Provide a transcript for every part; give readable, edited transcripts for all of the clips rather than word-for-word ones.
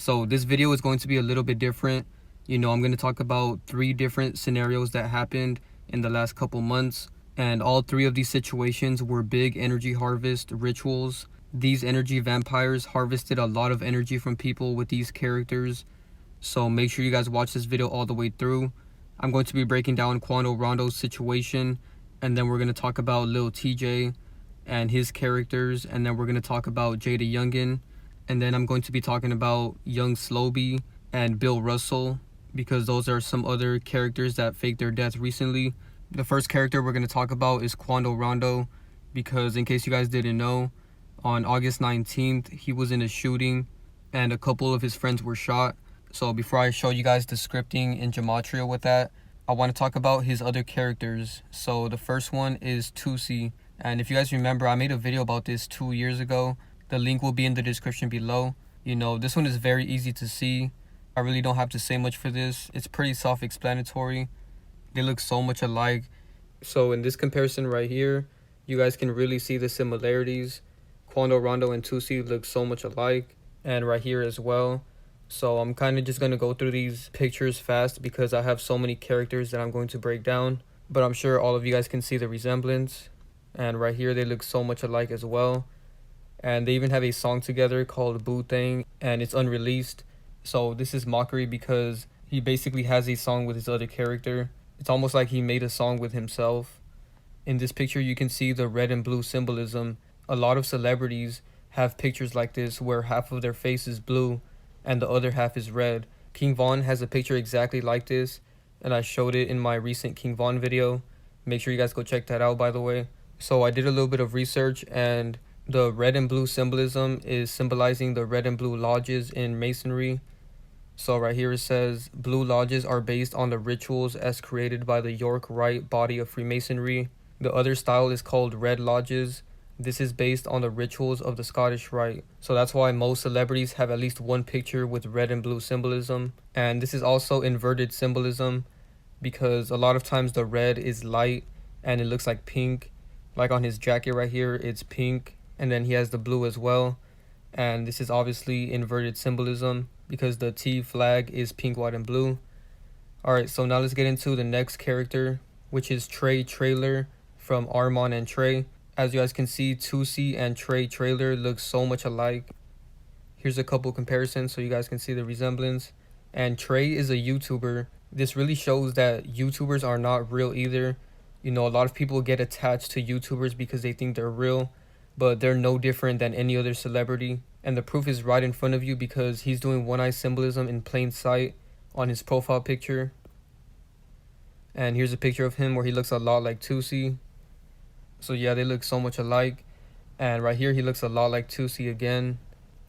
So this video is going to be a little bit different. I'm going to talk about 3 different scenarios that happened in the last couple months, and all 3 of these situations were big energy harvest rituals. These energy vampires harvested a lot of energy from people with these characters, so make sure you guys watch this video all the way through. I'm going to be breaking down Quando Rondo's situation, and then we're going to talk about Lil Tjay and his characters, and then we're going to talk about JayDaYoungan, and then I'm going to be talking about young Slo-Be and Bill Russell, because those are some other characters that faked their death recently. The first character we're going to talk about is Quando Rondo, because in case you guys didn't know, on August 19th, he was in a shooting and a couple of his friends were shot. So before I show you guys the scripting and gematria with that, I want to talk about his other characters. So the first one is Toosii, and if you guys remember, I made a video about this 2 years ago. The link will be in the description below. This one is very easy to see. I really don't have to say much for this. It's pretty self-explanatory. They look so much alike. So in this comparison right here, you guys can really see the similarities. Quando Rondo and Toosii look so much alike, and right here as well. So I'm kind of just going to go through these pictures fast because I have so many characters that I'm going to break down. But I'm sure all of you guys can see the resemblance. And right here they look so much alike as well. And they even have a song together called Boo Thing, and it's unreleased. So this is mockery because he basically has a song with his other character. It's almost like he made a song with himself. In this picture you can see the red and blue symbolism. A lot of celebrities have pictures like this where half of their face is blue and the other half is red. King Von has a picture exactly like this, and I showed it in my recent King Von video. Make sure you guys go check that out, by the way. So I did a little bit of research, and the red and blue symbolism is symbolizing the red and blue lodges in Masonry. So right here it says, blue lodges are based on the rituals as created by the York Rite body of Freemasonry. The other style is called red lodges. This is based on the rituals of the Scottish Rite. So that's why most celebrities have at least one picture with red and blue symbolism. And this is also inverted symbolism because a lot of times the red is light and it looks like pink. Like on his jacket right here, it's pink. And then he has the blue as well. And this is obviously inverted symbolism because the T flag is pink, white, and blue. Alright, so now let's get into the next character, which is Tjay Trailer from Armon and Tjay. As you guys can see, Toosii and Tjay Trailer look so much alike. Here's a couple comparisons so you guys can see the resemblance. And Tjay is a YouTuber. This really shows that YouTubers are not real either. A lot of people get attached to YouTubers because they think they're real, but they're no different than any other celebrity. And the proof is right in front of you because he's doing one-eye symbolism in plain sight on his profile picture. And here's a picture of him where he looks a lot like Toosii. So yeah, they look so much alike. And right here he looks a lot like Toosii again.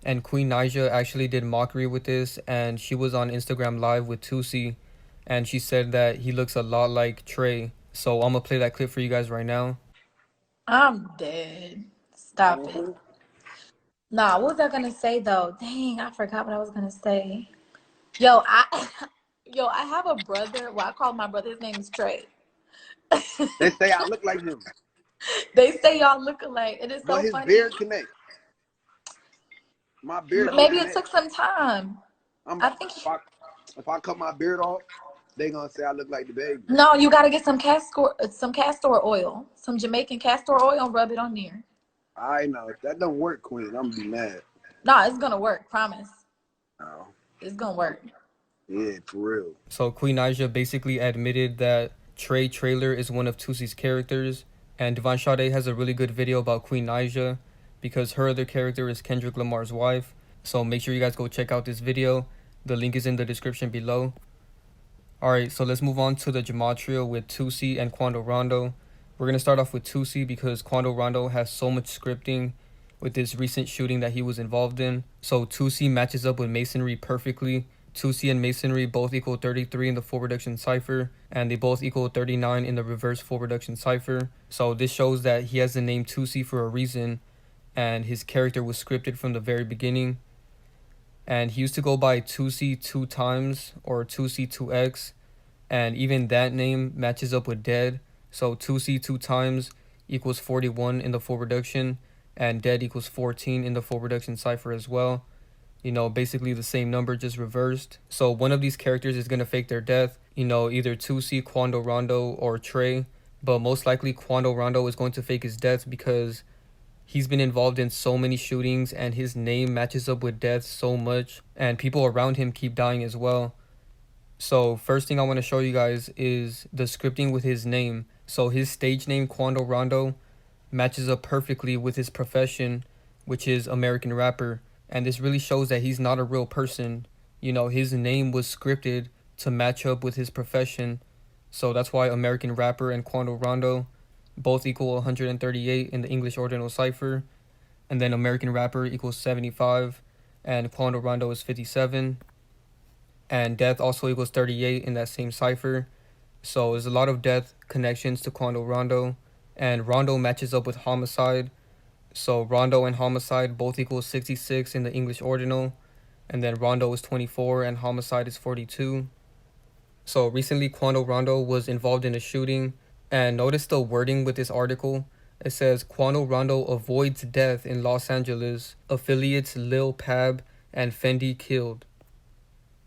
And Queen Naija actually did mockery with this, and she was on Instagram Live with Toosii, and she said that he looks a lot like Tjay. So I'm gonna play that clip for you guys right now. I'm dead. Stop it. Nah, what was I gonna say though? Dang, I forgot what I was gonna say. Yo, I have a brother. Well, I call my brother. His name is Tjay. They say I look like him. They say y'all look alike. It is so But his funny. beard connect. My beard. Maybe it took some time. I think if I cut my beard off, they gonna say I look like the baby. No, you gotta get some castor oil, some Jamaican castor oil, and rub it on there. I know if that don't work, Queen, I'm gonna be mad. Nah, it's gonna work. Promise. No. It's gonna work. Yeah, for real. So Queen Naija basically admitted that Tjay Trailer is one of Toosie's characters, and Devon Sade has a really good video about Queen Naija because her other character is Kendrick Lamar's wife. So make sure you guys go check out this video. The link is in the description below. Alright, so let's move on to the gematria with Toosii and Quando Rondo. We're going to start off with Toosii because Quando Rondo has so much scripting with this recent shooting that he was involved in. So Toosii matches up with Masonry perfectly. Toosii and Masonry both equal 33 in the full reduction cipher, and they both equal 39 in the reverse full reduction cipher. So this shows that he has the name Toosii for a reason, and his character was scripted from the very beginning. And he used to go by Toosii 2 times or Toosii 2x, and even that name matches up with dead. So Toosii 2 times equals 41 in the full reduction, and dead equals 14 in the full reduction cipher as well. You know, basically the same number, just reversed. So one of these characters is going to fake their death. You know, either Toosii, Quando Rondo, or Tjay. But most likely Quando Rondo is going to fake his death because he's been involved in so many shootings and his name matches up with death so much. And people around him keep dying as well. So first thing I want to show you guys is the scripting with his name. So his stage name, Quando Rondo, matches up perfectly with his profession, which is American rapper. And this really shows that he's not a real person. You know, his name was scripted to match up with his profession. So that's why American rapper and Quando Rondo both equal 138 in the English ordinal cipher. And then American rapper equals 75 and Quando Rondo is 57. And death also equals 38 in that same cipher. So there's a lot of death connections to Quando Rondo. And Rondo matches up with homicide. So Rondo and homicide both equal 66 in the English ordinal. And then Rondo is 24 and homicide is 42. So recently Quando Rondo was involved in a shooting. And notice the wording with this article. It says Quando Rondo avoids death in Los Angeles. Affiliates Lil Pab and Fendi killed.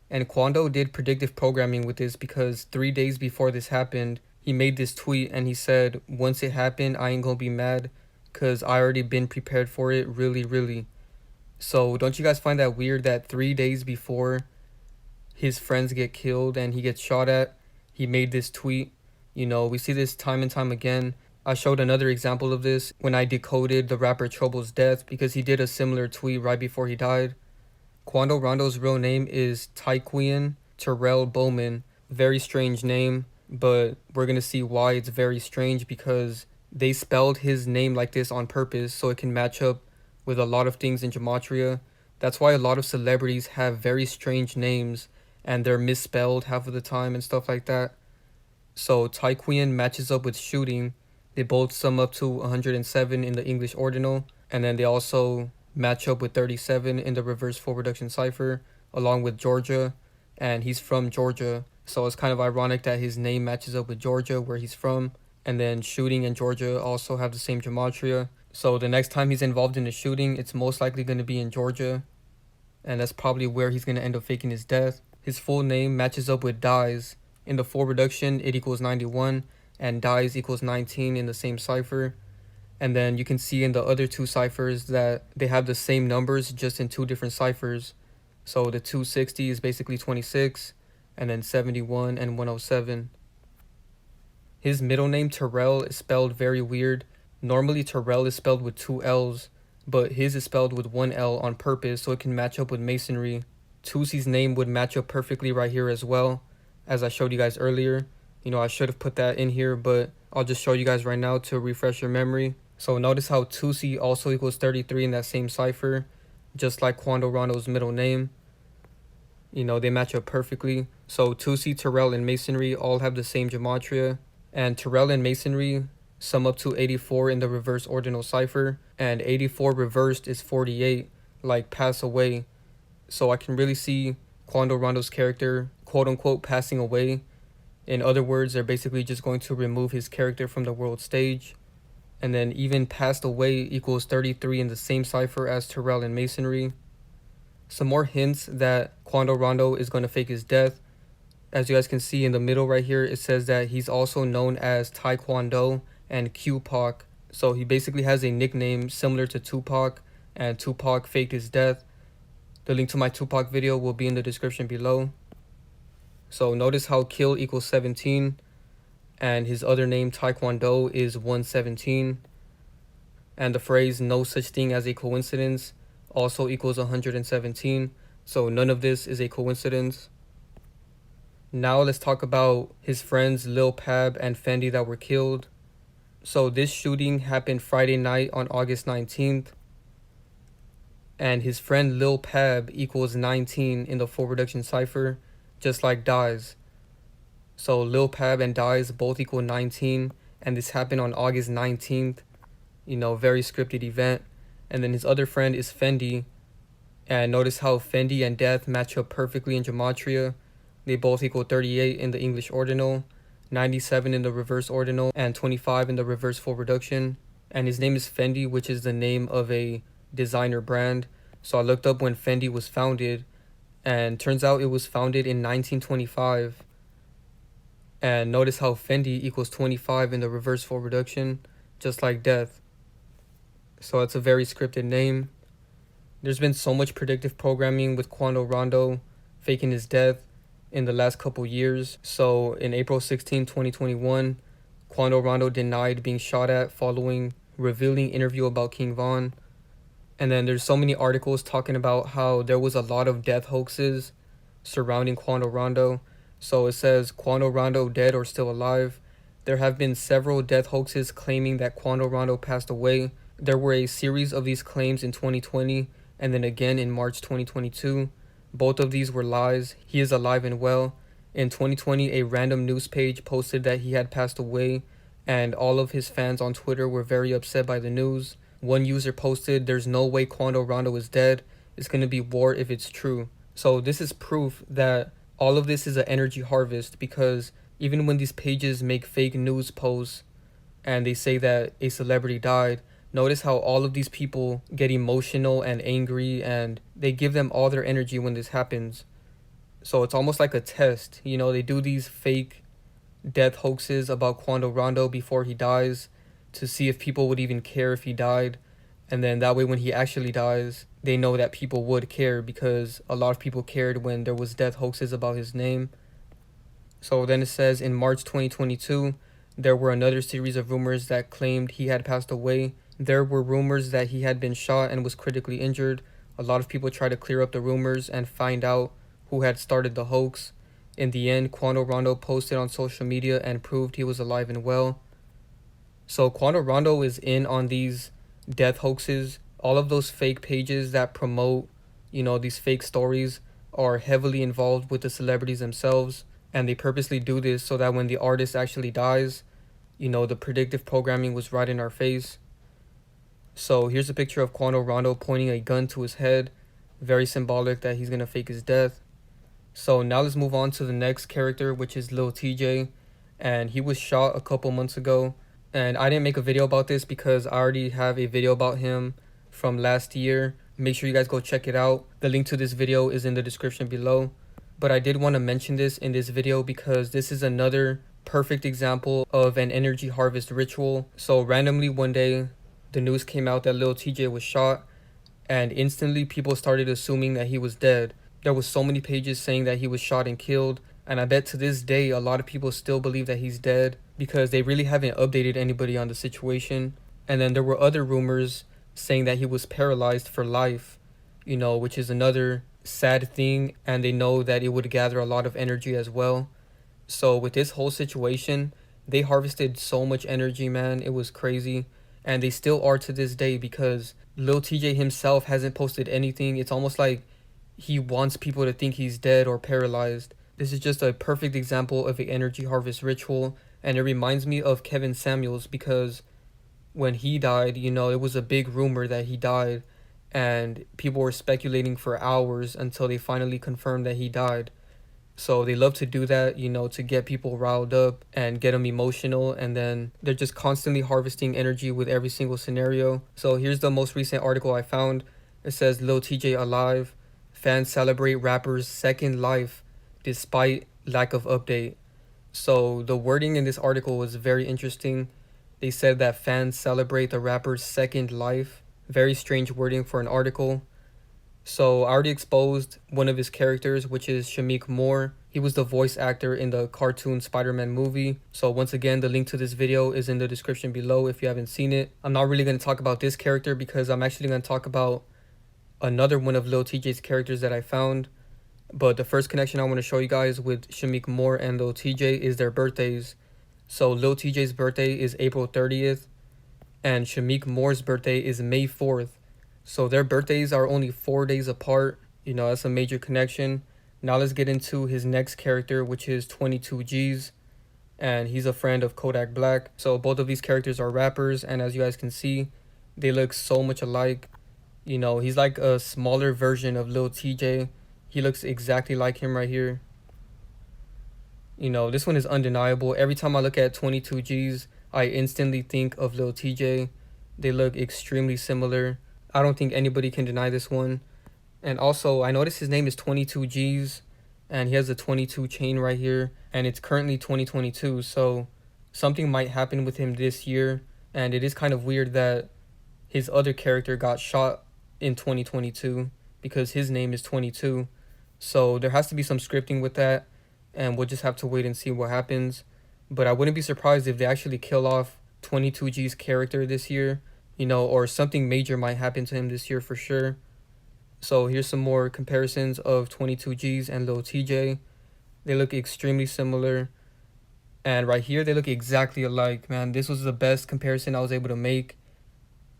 And Quando did predictive programming with this because 3 days before this happened, he made this tweet and he said, once it happened, I ain't gonna be mad because I already been prepared for it really. So don't you guys find that weird that 3 days before his friends get killed and he gets shot at, he made this tweet? You know, we see this time and time again. I showed another example of this when I decoded the rapper Trouble's death because he did a similar tweet right before he died. Quando Rondo's real name is Tyquan Terrell Bowman. Very strange name, but we're going to see why it's very strange because they spelled his name like this on purpose so it can match up with a lot of things in gematria. That's why a lot of celebrities have very strange names and they're misspelled half of the time and stuff like that. So Tyquan matches up with shooting. They both sum up to 107 in the English ordinal, and then they also match up with 37 in the reverse full reduction cipher, along with Georgia, and he's from Georgia, so it's kind of ironic that his name matches up with Georgia, where he's from, and then shooting and Georgia also have the same gematria. So the next time he's involved in a shooting, it's most likely going to be in Georgia, and that's probably where he's going to end up faking his death. His full name matches up with Dies. In the full reduction, it equals 91, and Dies equals 19 in the same cipher. And then you can see in the other two ciphers that they have the same numbers, just in two different ciphers. So the 260 is basically 26, and then 71 and 107. His middle name, Terrell, is spelled very weird. Normally Terrell is spelled with two L's, but his is spelled with one L on purpose so it can match up with masonry. Toosie's name would match up perfectly right here as well, as I showed you guys earlier. You know, I should have put that in here, but I'll just show you guys right now to refresh your memory. So notice how Toosii also equals 33 in that same cipher, just like Quando Rondo's middle name. You know, they match up perfectly. So Toosii, Terrell, and Masonry all have the same gematria. And Terrell and Masonry sum up to 84 in the reverse ordinal cipher. And 84 reversed is 48, like pass away. So I can really see Quando Rondo's character, quote unquote, passing away. In other words, they're basically just going to remove his character from the world stage. And then even passed away equals 33 in the same cipher as Terrell and Masonry. Some more hints that Quando Rondo is going to fake his death. As you guys can see in the middle right here, it says that he's also known as Taekwondo and Tupac. So he basically has a nickname similar to Tupac, and Tupac faked his death. The link to my Tupac video will be in the description below. So notice how kill equals 17, and his other name, Taekwondo, is 117. And the phrase no such thing as a coincidence also equals 117. So none of this is a coincidence. Now let's talk about his friends Lil Pab and Fendi that were killed. So this shooting happened Friday night on August 19th. And his friend Lil Pab equals 19 in the full reduction cipher, just like Dies. So Lil Pab and Dies both equal 19, and this happened on August 19th. You know, very scripted event. And then his other friend is Fendi. And notice how Fendi and Death match up perfectly in gematria. They both equal 38 in the English ordinal, 97 in the reverse ordinal, and 25 in the reverse full reduction. And his name is Fendi, which is the name of a designer brand. So I looked up when Fendi was founded, and turns out it was founded in 1925. And notice how Fendi equals 25 in the reverse full reduction, just like death. So it's a very scripted name. There's been so much predictive programming with Quando Rondo faking his death in the last couple years. So in April 16, 2021, Quando Rondo denied being shot at following revealing interview about King Von. And then there's so many articles talking about how there was a lot of death hoaxes surrounding Quando Rondo. So it says Quando Rondo dead or still alive. There have been several death hoaxes claiming that Quando Rondo passed away. There were a series of these claims in 2020 and then again in March 2022. Both of these were lies. He is alive and well. In 2020, a random news page posted that he had passed away, and all of his fans on Twitter were very upset by the news. One user posted, "There's no way Quando Rondo is dead. It's going to be war if it's true." So this is proof that all of this is an energy harvest, because even when these pages make fake news posts and they say that a celebrity died, notice how all of these people get emotional and angry, and they give them all their energy when this happens. So it's almost like a test. You know, they do these fake death hoaxes about Quando Rondo before he dies to see if people would even care if he died. And then that way when he actually dies, they know that people would care, because a lot of people cared when there was death hoaxes about his name. So then it says in March 2022, there were another series of rumors that claimed he had passed away. There were rumors that he had been shot and was critically injured. A lot of people tried to clear up the rumors and find out who had started the hoax. In the end, Quando Rondo posted on social media and proved he was alive and well. So Quando Rondo is in on these death hoaxes. All of those fake pages that promote, these fake stories are heavily involved with the celebrities themselves. And they purposely do this so that when the artist actually dies, the predictive programming was right in our face. So here's a picture of Quando Rondo pointing a gun to his head. Very symbolic that he's going to fake his death. So now let's move on to the next character, which is Lil Tjay. And he was shot a couple months ago. And I didn't make a video about this because I already have a video about him from last year. Make sure you guys go check it out. The link to this video is in the description below. But I did want to mention this in this video because this is another perfect example of an energy harvest ritual. So randomly one day, the news came out that Lil Tjay was shot, and instantly people started assuming that he was dead. There was so many pages saying that he was shot and killed, and I bet to this day a lot of people still believe that he's dead because they really haven't updated anybody on the situation. And then there were other rumors saying that he was paralyzed for life, which is another sad thing, and they know that it would gather a lot of energy as well. So with this whole situation, they harvested so much energy, man. It was crazy, and they still are to this day because Lil Tjay himself hasn't posted anything. It's almost like he wants people to think he's dead or paralyzed. This is just a perfect example of an energy harvest ritual, and it reminds me of Kevin Samuels because when he died, it was a big rumor that he died, and people were speculating for hours until they finally confirmed that he died. So they love to do that, to get people riled up and get them emotional, and then they're just constantly harvesting energy with every single scenario. So here's the most recent article I found. It says Lil Tjay alive. Fans celebrate rapper's second life despite lack of update. So the wording in this article was very interesting. They said that fans celebrate the rapper's second life. Very strange wording for an article. So I already exposed one of his characters, which is Shameik Moore. He was the voice actor in the cartoon Spider-Man movie. So once again, the link to this video is in the description below if you haven't seen it. I'm not really going to talk about this character because I'm actually going to talk about another one of Lil Tjay's characters that I found. But the first connection I want to show you guys with Shameik Moore and Lil Tjay is their birthdays. So Lil Tjay's birthday is April 30th and Shameik Moore's birthday is May 4th. So their birthdays are only 4 days apart. That's a major connection. Now let's get into his next character, which is 22 G's. And he's a friend of Kodak Black. So both of these characters are rappers, and as you guys can see, they look so much alike. He's like a smaller version of Lil Tjay. He looks exactly like him right here. This one is undeniable. Every time I look at 22 G's, I instantly think of Lil Tjay. They look extremely similar. I don't think anybody can deny this one. And also, I noticed his name is 22 G's, and he has a 22 chain right here, and it's currently 2022, so something might happen with him this year. And it is kind of weird that his other character got shot in 2022 because his name is 22. So there has to be some scripting with that, and we'll just have to wait and see what happens. But I wouldn't be surprised if they actually kill off 22G's character this year, or something major might happen to him this year for sure. So here's some more comparisons of 22G's and Lil Tjay. They look extremely similar. And right here, they look exactly alike, man. This was the best comparison I was able to make.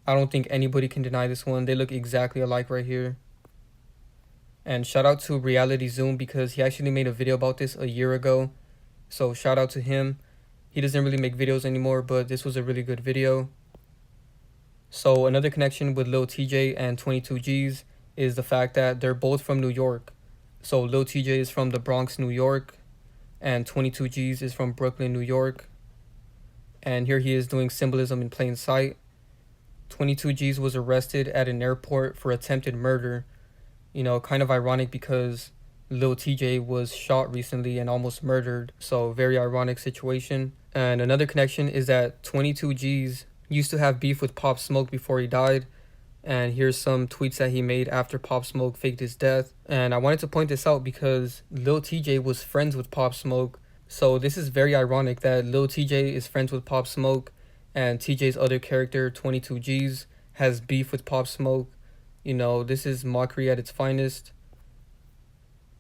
I don't think anybody can deny this one. They look exactly alike right here. And shout out to Reality Zoom because he actually made a video about this a year ago. So shout out to him. He doesn't really make videos anymore, but this was a really good video. So another connection with Lil Tjay and 22G's is the fact that they're both from New York. So Lil Tjay is from the Bronx, New York, and 22G's is from Brooklyn, New York. And here he is doing symbolism in plain sight. 22G's was arrested at an airport for attempted murder. Kind of ironic because Lil Tjay was shot recently and almost murdered. So very ironic situation. And another connection is that 22G's used to have beef with Pop Smoke before he died. And here's some tweets that he made after Pop Smoke faked his death. And I wanted to point this out because Lil Tjay was friends with Pop Smoke. So this is very ironic that Lil Tjay is friends with Pop Smoke and TJ's other character, 22G's, has beef with Pop Smoke. This is mockery at its finest.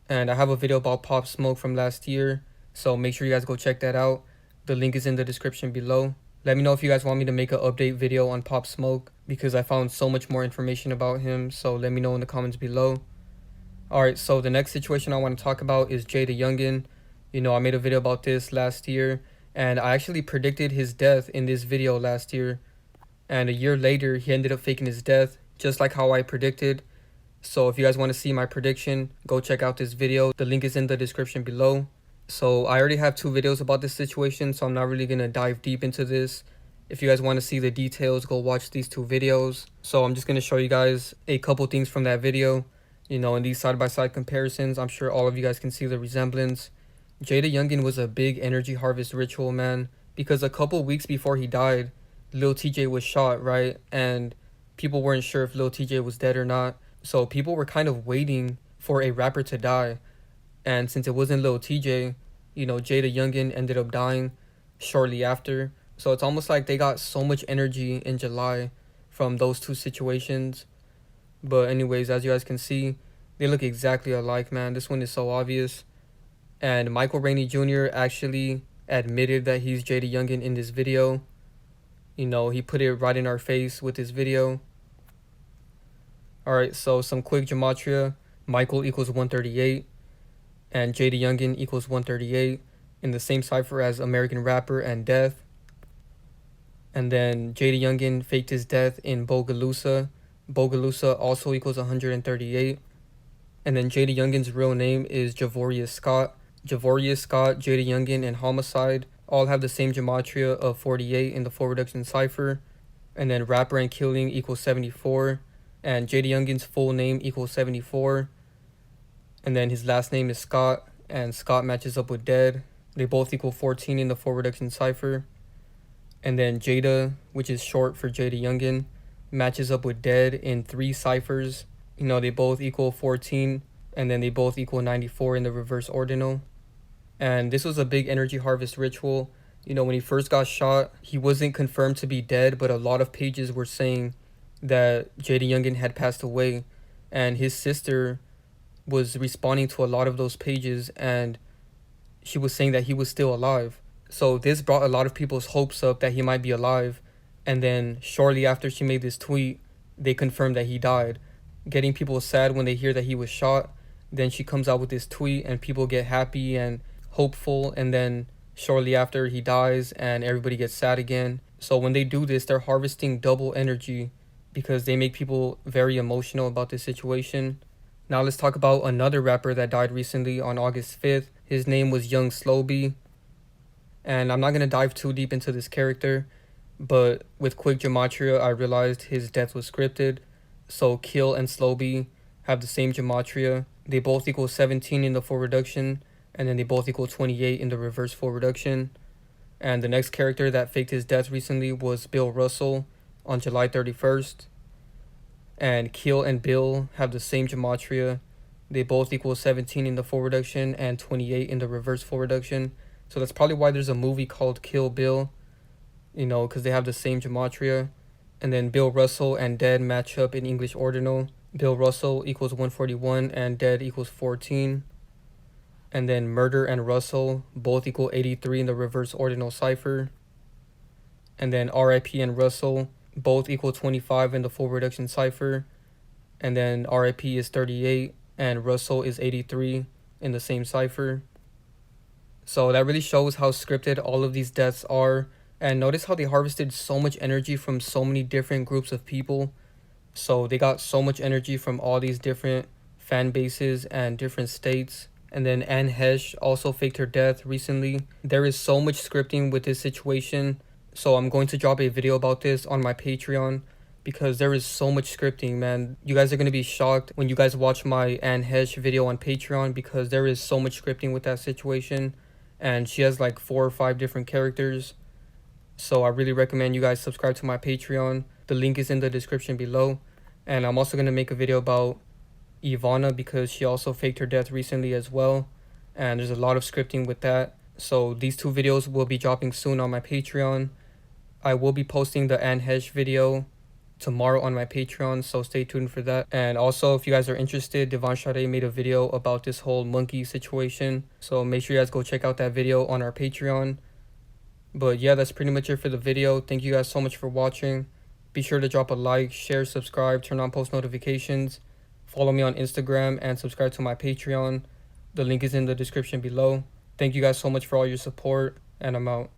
And I have a video about Pop Smoke from last year, so make sure you guys go check that out. The link is in the description below. Let me know if you guys want me to make an update video on Pop Smoke because I found so much more information about him, so let me know in the comments below. Alright, so the next situation I want to talk about is JayDaYoungan. I made a video about this last year, and I actually predicted his death in this video last year. And a year later, he ended up faking his death, just like how I predicted. So if you guys want to see my prediction, go check out this video. The link is in the description below. So I already have 2 videos about this situation, so I'm not really going to dive deep into this. If you guys want to see the details, go watch these 2 videos. So I'm just going to show you guys a couple things from that video. In these side-by-side comparisons, I'm sure all of you guys can see the resemblance. JayDaYoungan was a big energy harvest ritual, man. Because a couple weeks before he died, Lil Tjay was shot, right? And people weren't sure if Lil Tjay was dead or not. So people were kind of waiting for a rapper to die. And since it wasn't Lil Tjay, JayDaYoungan ended up dying shortly after. So it's almost like they got so much energy in July from those 2 situations. But anyways, as you guys can see, they look exactly alike, man. This one is so obvious. And Michael Rainey Jr. actually admitted that he's JayDaYoungan in this video. He put it right in our face with this video. Alright, so some quick gematria. Michael equals 138. And JayDaYoungan equals 138. In the same cipher as American Rapper and Death. And then JayDaYoungan faked his death in Bogalusa. Bogalusa also equals 138. And then JayDaYoungan's real name is Javorius Scott. Javorius Scott, JayDaYoungan, and Homicide all have the same gematria of 48 in the 4 reduction cipher. And then Rapper and Killing equals 74. And JayDaYoungan's full name equals 74. And then his last name is Scott, and Scott matches up with Dead. They both equal 14 in the 4 reduction cipher. And then Jada, which is short for JayDaYoungan, matches up with Dead in 3 ciphers. They both equal 14, and then they both equal 94 in the reverse ordinal. And this was a big energy harvest ritual. When he first got shot, he wasn't confirmed to be dead, but a lot of pages were saying that JayDaYoungan had passed away. And his sister was responding to a lot of those pages, and she was saying that he was still alive. So this brought a lot of people's hopes up that he might be alive. And then shortly after she made this tweet, they confirmed that he died, getting people sad when they hear that he was shot. Then she comes out with this tweet and people get happy and hopeful, and then shortly after he dies and everybody gets sad again. So when they do this, they're harvesting double energy because they make people very emotional about this situation. Now let's talk about another rapper that died recently on August 5th. His name was Young Slo-Be. And I'm not going to dive too deep into this character, but with quick gematria, I realized his death was scripted. So Kill and Slo-Be have the same gematria. They both equal 17 in the full reduction, and then they both equal 28 in the reverse full reduction. And the next character that faked his death recently was Bill Russell on July 31st. And Kill and Bill have the same gematria. They both equal 17 in the full reduction and 28 in the reverse full reduction. So that's probably why there's a movie called Kill Bill, you know, because they have the same gematria. And then Bill Russell and Dead match up in English ordinal. Bill Russell equals 141 and Dead equals 14. And then Murder and Russell both equal 83 in the reverse ordinal cipher. And then RIP and Russell both equal 25 in the full reduction cipher. And then RIP is 38 and Russell is 83 in the same cipher. So that really shows how scripted all of these deaths are. And notice how they harvested so much energy from so many different groups of people. So they got so much energy from all these different fan bases and different states. And then Heche also faked her death recently. There is so much scripting with this situation. So I'm going to drop a video about this on my Patreon because there is so much scripting, man. You guys are going to be shocked when you guys watch my Heche video on Patreon because there is so much scripting with that situation. And she has like 4 or 5 different characters. So I really recommend you guys subscribe to my Patreon. The link is in the description below. And I'm also going to make a video about Ivana because she also faked her death recently as well. And there's a lot of scripting with that. So these 2 videos will be dropping soon on my Patreon. I will be posting the Heche video tomorrow on my Patreon, so stay tuned for that. And also, if you guys are interested, Devon Sade made a video about this whole monkey situation. So make sure you guys go check out that video on our Patreon. But yeah, that's pretty much it for the video. Thank you guys so much for watching. Be sure to drop a like, share, subscribe, turn on post notifications. Follow me on Instagram and subscribe to my Patreon. The link is in the description below. Thank you guys so much for all your support, and I'm out.